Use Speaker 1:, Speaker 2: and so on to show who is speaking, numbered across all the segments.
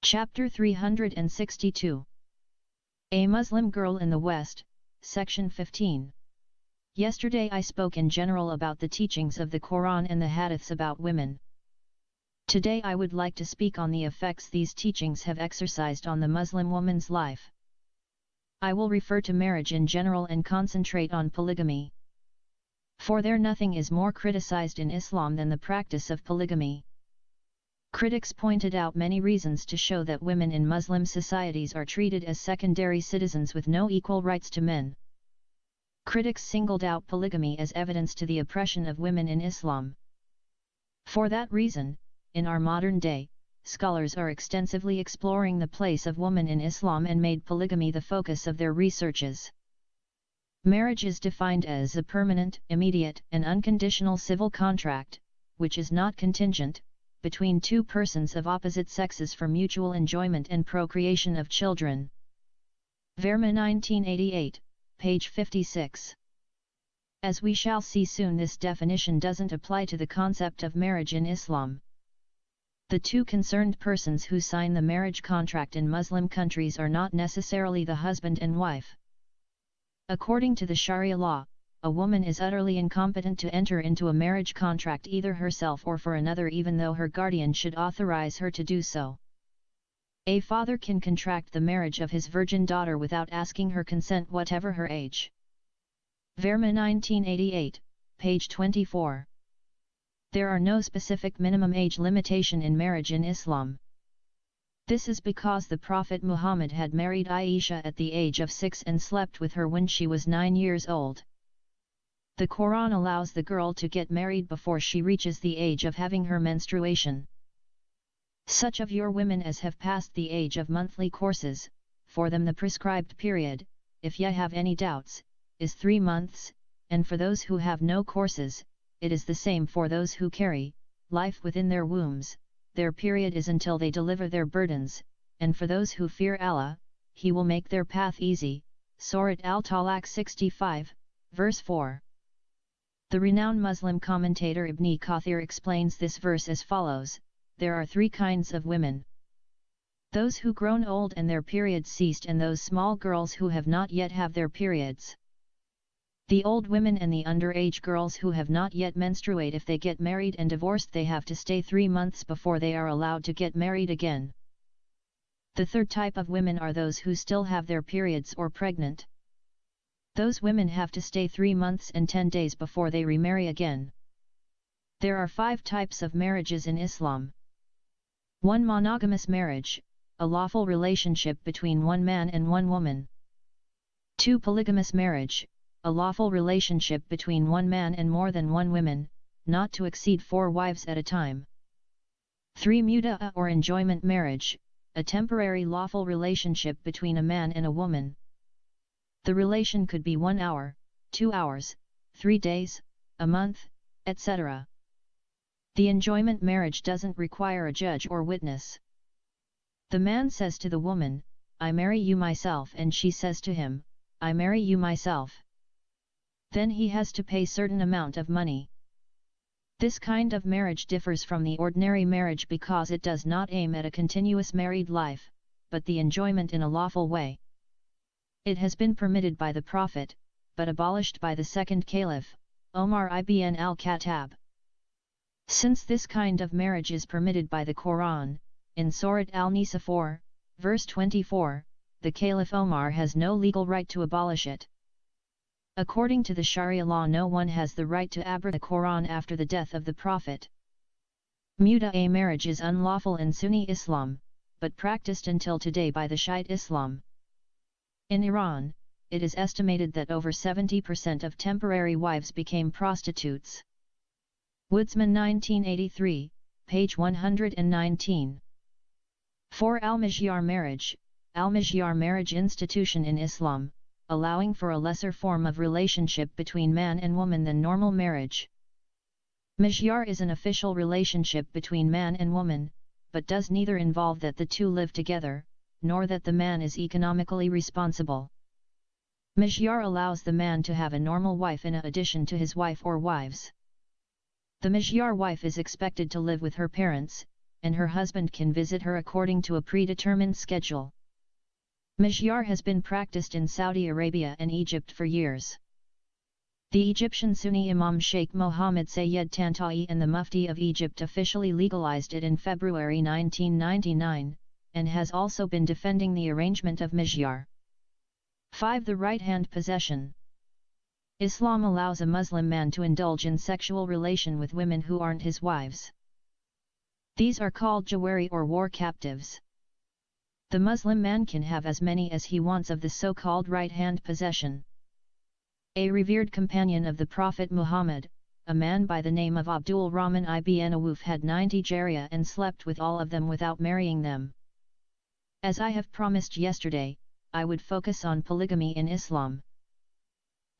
Speaker 1: Chapter 362. A Muslim Girl in the West, Section 15. Yesterday I spoke in general about the teachings of the Quran and the Hadiths about women. Today I would like to speak on the effects these teachings have exercised on the Muslim woman's life. I will refer to marriage in general and concentrate on polygamy. For there nothing is more criticized in Islam than the practice of polygamy. Critics pointed out many reasons to show that women in Muslim societies are treated as secondary citizens with no equal rights to men. Critics singled out polygamy as evidence to the oppression of women in Islam. For that reason, in our modern day, scholars are extensively exploring the place of woman in Islam and made polygamy the focus of their researches. Marriage is defined as a permanent, immediate, and unconditional civil contract, which is not contingent, between two persons of opposite sexes for mutual enjoyment and procreation of children. Verma 1988, page 56. As we shall see soon, this definition doesn't apply to the concept of marriage in Islam. The two concerned persons who sign the marriage contract in Muslim countries are not necessarily the husband and wife. According to the Sharia law, a woman is utterly incompetent to enter into a marriage contract either herself or for another, even though her guardian should authorize her to do so. A father can contract the marriage of his virgin daughter without asking her consent, whatever her age. Verma 1988, page 24. There are no specific minimum age limitation in marriage in Islam. This is because the Prophet Muhammad had married Aisha at the age of 6 and slept with her when she was 9 years old. The Quran allows the girl to get married before she reaches the age of having her menstruation. Such of your women as have passed the age of monthly courses, for them the prescribed period, if ye have any doubts, is 3 months, and for those who have no courses, it is the same for those who carry life within their wombs, their period is until they deliver their burdens, and for those who fear Allah, He will make their path easy. Surat Al-Talaq 65, verse 4. The renowned Muslim commentator Ibn Kathir explains this verse as follows: there are 3 kinds of women. Those who grown old and their periods ceased, and those small girls who have not yet have their periods. The old women and the underage girls who have not yet menstruate, if they get married and divorced, they have to stay 3 months before they are allowed to get married again. The third type of women are those who still have their periods or pregnant. Those women have to stay 3 months and 10 days before they remarry again. There are 5 types of marriages in Islam. 1. Monogamous marriage, a lawful relationship between one man and one woman. 2. Polygamous marriage, a lawful relationship between one man and more than one woman, not to exceed 4 wives at a time. 3. Muta'a or enjoyment marriage, a temporary lawful relationship between a man and a woman. The relation could be 1 hour, 2 hours, 3 days, a month, etc. The enjoyment marriage doesn't require a judge or witness. The man says to the woman, "I marry you myself," and she says to him, "I marry you myself." Then he has to pay certain amount of money. This kind of marriage differs from the ordinary marriage because it does not aim at a continuous married life, but the enjoyment in a lawful way. It has been permitted by the Prophet, but abolished by the second Caliph, Omar ibn al-Khattab. Since this kind of marriage is permitted by the Quran, in Surat Al-Nisa 4, verse 24, the Caliph Omar has no legal right to abolish it. According to the Sharia law, no one has the right to abrogate the Quran after the death of the Prophet. Muta'a marriage is unlawful in Sunni Islam, but practiced until today by the Shiite Islam. In Iran, it is estimated that over 70% of temporary wives became prostitutes. Woodsman 1983, page 119. 4. Al-Mihyar marriage, Al-Mihyar marriage institution in Islam, allowing for a lesser form of relationship between man and woman than normal marriage. Mihyar is an official relationship between man and woman, but does neither involve that the two live together, nor that the man is economically responsible. Mihyar allows the man to have a normal wife in addition to his wife or wives. The Mihyar wife is expected to live with her parents, and her husband can visit her according to a predetermined schedule. Mihyar has been practiced in Saudi Arabia and Egypt for years. The Egyptian Sunni Imam Sheikh Mohammed Sayyed Tanta'i and the Mufti of Egypt officially legalized it in February 1999, and has also been defending the arrangement of mihyar. 5. The right-hand possession. Islam allows a Muslim man to indulge in sexual relation with women who aren't his wives. These are called jawari or war captives. The Muslim man can have as many as he wants of the so-called right-hand possession. A revered companion of the Prophet Muhammad, a man by the name of Abdul Rahman ibn Awf, had 90 jariya and slept with all of them without marrying them. As I have promised yesterday, I would focus on polygamy in Islam.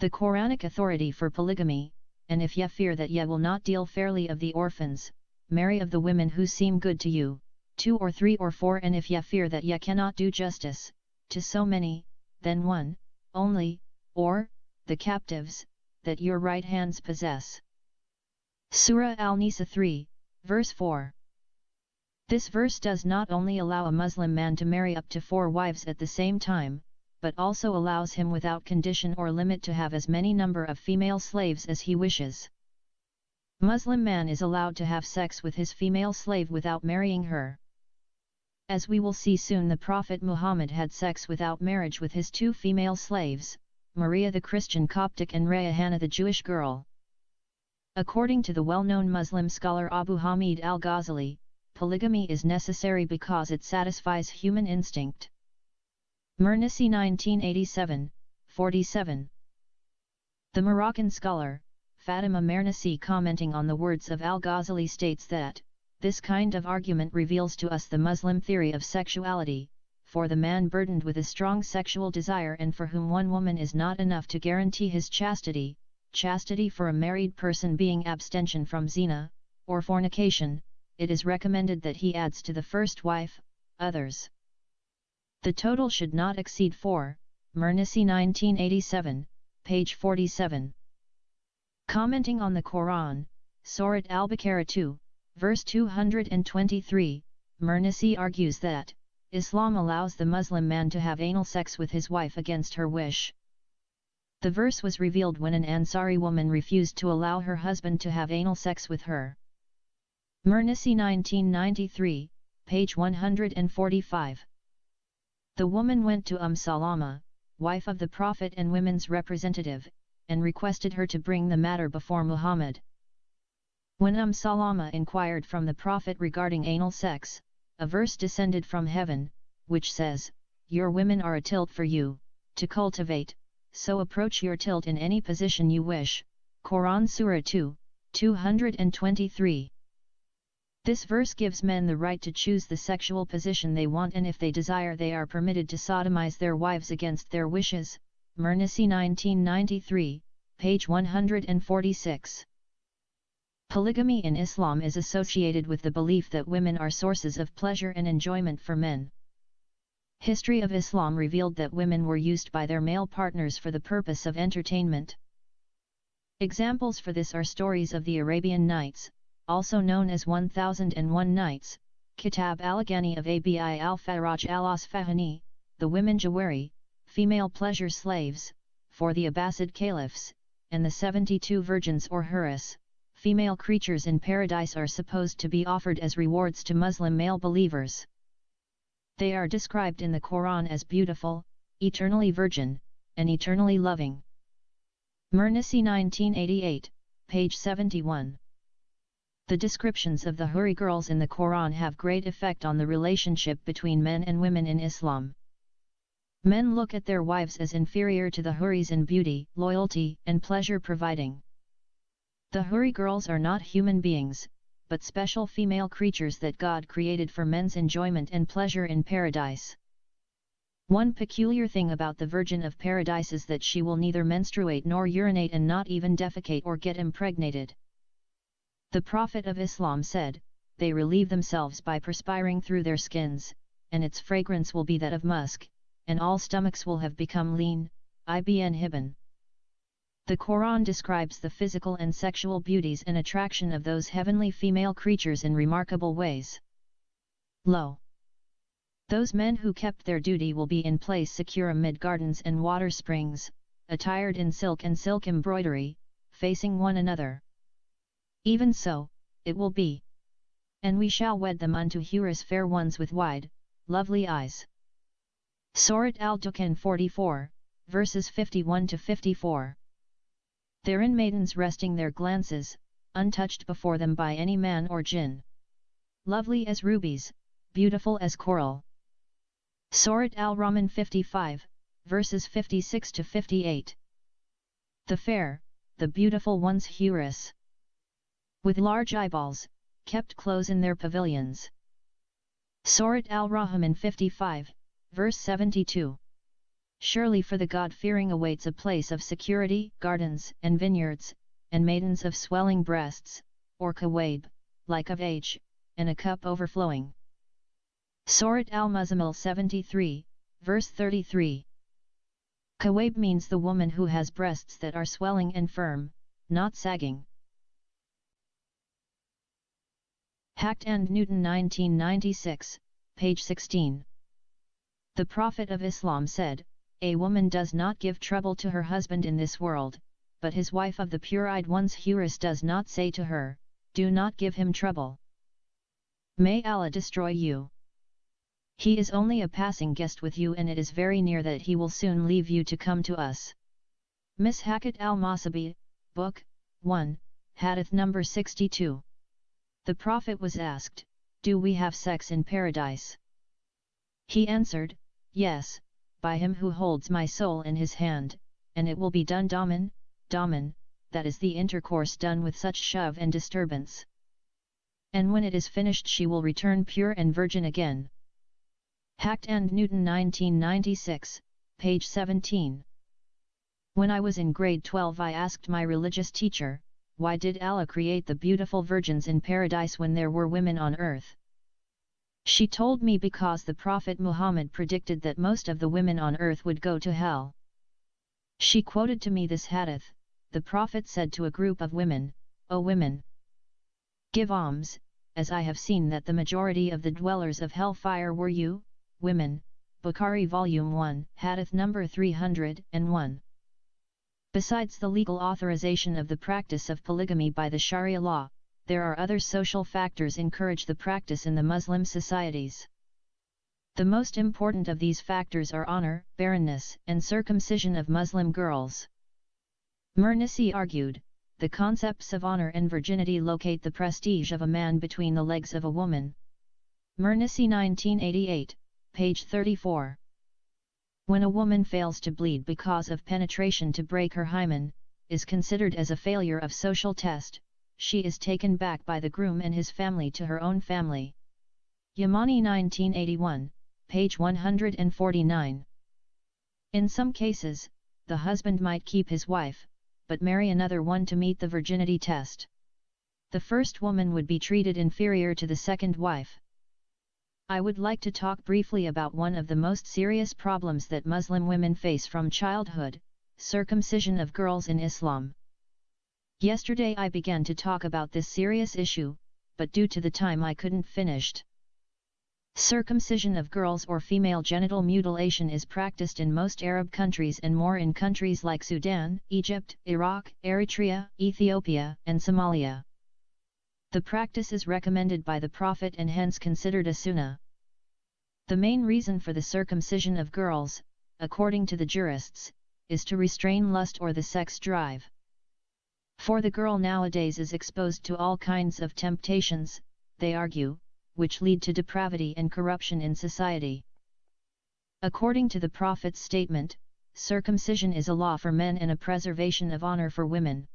Speaker 1: The Quranic authority for polygamy, and if ye fear that ye will not deal fairly of the orphans, marry of the women who seem good to you, 2 or 3 or 4, and if ye fear that ye cannot do justice to so many, then one only, or the captives that your right hands possess. Surah Al-Nisa 3, verse 4. This verse does not only allow a Muslim man to marry up to 4 wives at the same time, but also allows him without condition or limit to have as many number of female slaves as he wishes. Muslim man is allowed to have sex with his female slave without marrying her. As we will see soon, the Prophet Muhammad had sex without marriage with his 2 female slaves, Maria the Christian Coptic and Rayhana the Jewish girl. According to the well-known Muslim scholar Abu Hamid al-Ghazali, polygamy is necessary because it satisfies human instinct. Mernisi 1987, 47. The Moroccan scholar, Fatima Mernisi, commenting on the words of al-Ghazali, states that, this kind of argument reveals to us the Muslim theory of sexuality, for the man burdened with a strong sexual desire and for whom one woman is not enough to guarantee his chastity, chastity for a married person being abstention from zina, or fornication, it is recommended that he adds to the first wife, others. The total should not exceed 4, Mernisi 1987, page 47. Commenting on the Quran, Surat Al-Baqarah 2, verse 223, Mernisi argues that, Islam allows the Muslim man to have anal sex with his wife against her wish. The verse was revealed when an Ansari woman refused to allow her husband to have anal sex with her. Mernisi 1993, page 145. The woman went to Salama, wife of the Prophet and women's representative, and requested her to bring the matter before Muhammad. When Salama inquired from the Prophet regarding anal sex, a verse descended from heaven, which says, "Your women are a tilt for you, to cultivate, so approach your tilt in any position you wish." Quran Surah 2, 223. This verse gives men the right to choose the sexual position they want, and if they desire they are permitted to sodomize their wives against their wishes. Mernisi 1993, page 146. Polygamy in Islam is associated with the belief that women are sources of pleasure and enjoyment for men. History of Islam revealed that women were used by their male partners for the purpose of entertainment. Examples for this are stories of the Arabian Nights, also known as 1001 Nights, Kitab al-Ghani of Abi al-Faraj al-Asfahani, the women Jawari, female pleasure slaves, for the Abbasid caliphs, and the 72 virgins or huras, female creatures in paradise, are supposed to be offered as rewards to Muslim male believers. They are described in the Quran as beautiful, eternally virgin, and eternally loving. Mernisi 1988, page 71. The descriptions of the Huri girls in the Quran have great effect on the relationship between men and women in Islam. Men look at their wives as inferior to the Huris in beauty, loyalty, and pleasure providing. The Huri girls are not human beings, but special female creatures that God created for men's enjoyment and pleasure in paradise. One peculiar thing about the Virgin of Paradise is that she will neither menstruate nor urinate and not even defecate or get impregnated. The Prophet of Islam said, "They relieve themselves by perspiring through their skins, and its fragrance will be that of musk, and all stomachs will have become lean." Ibn Hibban. The Quran describes the physical and sexual beauties and attraction of those heavenly female creatures in remarkable ways. Lo! Those men who kept their duty will be in place secure amid gardens and water springs, attired in silk and silk embroidery, facing one another. Even so, it will be. And we shall wed them unto houris fair ones with wide, lovely eyes. Surat al-Dukhan 44, verses 51-54. Therein maidens resting their glances, untouched before them by any man or jinn. Lovely as rubies, beautiful as coral. Surat al-Rahman 55, verses 56-58. The fair, the beautiful ones houris, with large eyeballs, kept close in their pavilions. Surat al-Rahman 55, verse 72. Surely for the God-fearing awaits a place of security, gardens and vineyards, and maidens of swelling breasts, or kawaib, like of age, and a cup overflowing. Surat al-Muzammil 73, verse 33. Kawaib means the woman who has breasts that are swelling and firm, not sagging. Hacked and Newton 1996, page 16. The Prophet of Islam said, "A woman does not give trouble to her husband in this world, but his wife of the pure-eyed ones houris does not say to her, 'Do not give him trouble.' May Allah destroy you. He is only a passing guest with you, and it is very near that he will soon leave you to come to us." Mishakat al-Masabi, Book 1, Hadith number 62. The Prophet was asked, "Do we have sex in paradise?" He answered, "Yes, by him who holds my soul in his hand, and it will be done daman, that is the intercourse done with such shove and disturbance. And when it is finished she will return pure and virgin again." Hacked and Newton 1996, page 17. When I was in grade 12 I asked my religious teacher, why did Allah create the beautiful virgins in paradise when there were women on earth? She told me because the Prophet Muhammad predicted that most of the women on earth would go to hell. She quoted to me this hadith. The Prophet said to a group of women, "O women, give alms, as I have seen that the majority of the dwellers of hellfire were you, women." Bukhari Volume 1, Hadith number 301. Besides the legal authorization of the practice of polygamy by the Sharia law, there are other social factors encourage the practice in the Muslim societies. The most important of these factors are honor, barrenness, and circumcision of Muslim girls. Mernisi argued, the concepts of honor and virginity locate the prestige of a man between the legs of a woman. Mernisi 1988, page 34. When a woman fails to bleed because of penetration to break her hymen, is considered as a failure of social test, she is taken back by the groom and his family to her own family. Yamani 1981, page 149. In some cases, the husband might keep his wife, but marry another one to meet the virginity test. The first woman would be treated inferior to the second wife. I would like to talk briefly about one of the most serious problems that Muslim women face from childhood, circumcision of girls in Islam. Yesterday I began to talk about this serious issue, but due to the time I couldn't finish. Circumcision of girls or female genital mutilation is practiced in most Arab countries and more in countries like Sudan, Egypt, Iraq, Eritrea, Ethiopia, and Somalia. The practice is recommended by the Prophet and hence considered a sunnah. The main reason for the circumcision of girls, according to the jurists, is to restrain lust or the sex drive. For the girl nowadays is exposed to all kinds of temptations, they argue, which lead to depravity and corruption in society. According to the Prophet's statement, circumcision is a law for men and a preservation of honor for women.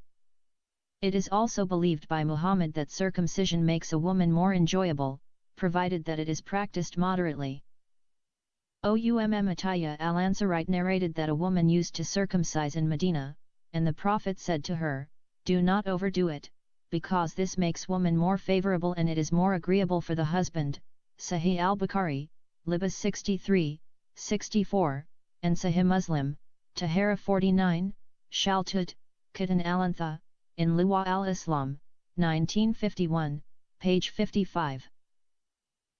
Speaker 1: It is also believed by Muhammad that circumcision makes a woman more enjoyable, provided that it is practiced moderately. Atiyah al-Ansarite narrated that a woman used to circumcise in Medina, and the Prophet said to her, "Do not overdo it, because this makes woman more favorable and it is more agreeable for the husband." Sahih al-Bukhari, Libas 63, 64, and Sahih Muslim, Tahara 49, Shaltut, Katan al-Antha, in Liwa al-Islam, 1951, page 55.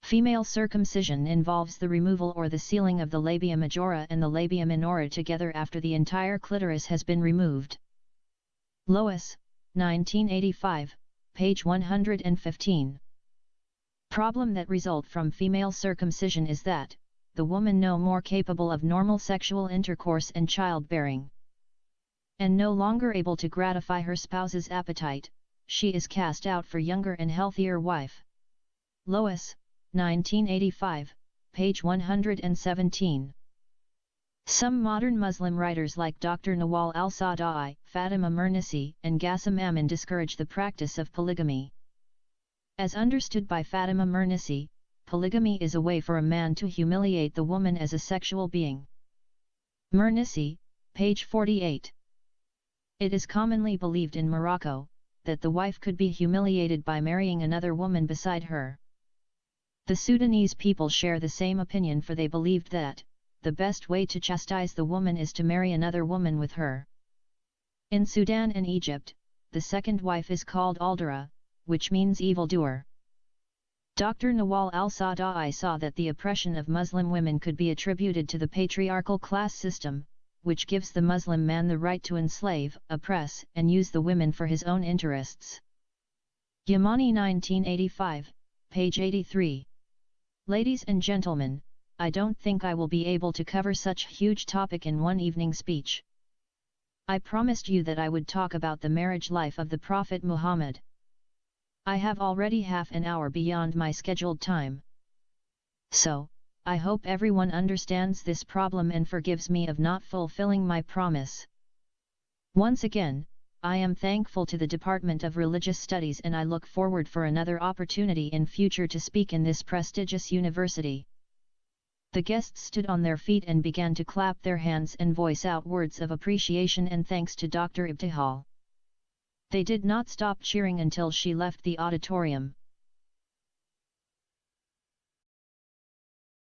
Speaker 1: Female circumcision involves the removal or the sealing of the labia majora and the labia minora together after the entire clitoris has been removed. Lois, 1985, page 115. Problem that result from female circumcision is that, the woman no more capable of normal sexual intercourse and childbearing, and no longer able to gratify her spouse's appetite, she is cast out for younger and healthier wife. Lois, 1985, page 117. Some modern Muslim writers like Dr. Nawal al-Sada'i, Fatima Mernisi, and Ghassem Amin discourage the practice of polygamy. As understood by Fatima Mernisi, polygamy is a way for a man to humiliate the woman as a sexual being. Mernisi, page 48. It is commonly believed in Morocco, that the wife could be humiliated by marrying another woman beside her. The Sudanese people share the same opinion, for they believed that, the best way to chastise the woman is to marry another woman with her. In Sudan and Egypt, the second wife is called Aldara, which means evildoer. Dr. Nawal al-Sada'i saw that the oppression of Muslim women could be attributed to the patriarchal class system, which gives the Muslim man the right to enslave, oppress, and use the women for his own interests. Yamani, 1985, page 83. Ladies and gentlemen, I don't think I will be able to cover such huge topic in one evening speech. I promised you that I would talk about the marriage life of the Prophet Muhammad. I have already half an hour beyond my scheduled time. So, I hope everyone understands this problem and forgives me of not fulfilling my promise. Once again, I am thankful to the Department of Religious Studies, and I look forward for another opportunity in future to speak in this prestigious university. The guests stood on their feet and began to clap their hands and voice out words of appreciation and thanks to Dr. Ibtihal. They did not stop cheering until she left the auditorium.